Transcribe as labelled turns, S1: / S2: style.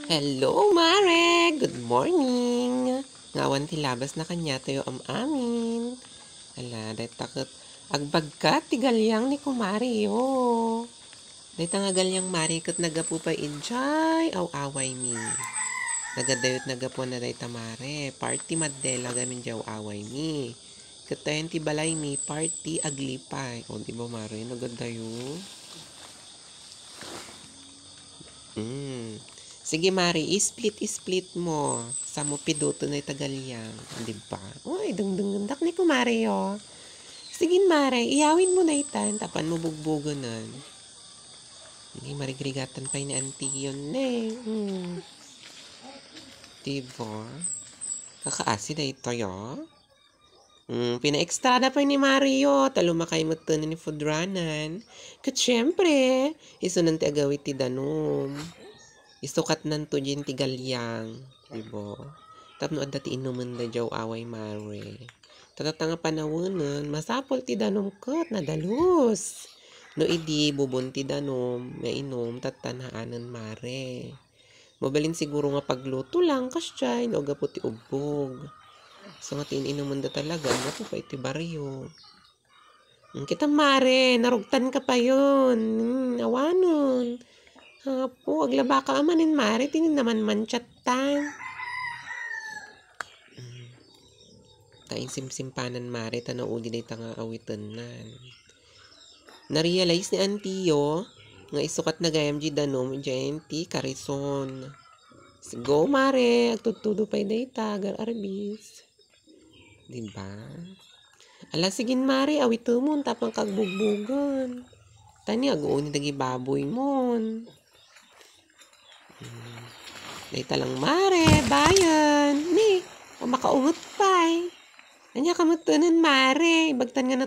S1: Hello, Mare! Good morning! Ngawan ti labas na kanya tayo amin. Ala, dahi takot. Agbagkat ti galyang ni kumari yo. Dahi nga galyang mari kat nagapu pa injay. Aw away mi. Nagadayot nagapu na dahi tamare. Party maddela gamin jaw away mi. Katayan ti balay mi. Party aglipay. O di ba mare? Nagadayo. Sige, Mari, i-split mo. Sa mo piduto na itagalyang. Di ba? Uy, dungdung-dundak ni kumari, oh. Sige, Mari, iyawin mo na itan. Tapan mo bugbuganan. Hindi, marigrigatan pa ni auntie yun, eh. Diba? Kakaasi na ito, yo. Pina-extra na pa ni Mario. Talumakay mo ito ni Fudranan. Kat syempre, iso nang ti agawit ti danom. Isukat nan to dyan ti galyang. Diba? Tapno adda ti inuman da jaw away mare. Tatatanga panawunan, masapol ti danom kat nadalus. No idi bubon ti danom, mainom tatanhaanan mare. Mabalin siguro nga pagluto lang kasyay, no gapo ti ubog. So nga ti inuman da talaga, gapo pa iti baryo. Kita mare, narugtan ka pa yun. Awanon. Hapo, aglaba ka amanin mare, tinin naman manchatan. Tain simsimpanan mare, tanauli day tanga awitan nan. Na-realize ni Antiyo, nga isukat na gayam di danom, dyan ti karison. Go mare, agtutudo pa'y day tagar arbis. Diba? Ala, sigin mare, awito mo, tapang kagbugbugan. Tani, agoon ni dagi baboy mo. Dahita lang mare, bayan. Ni, makaungot pa eh. Anya kamutunan mare, ibagtan nga na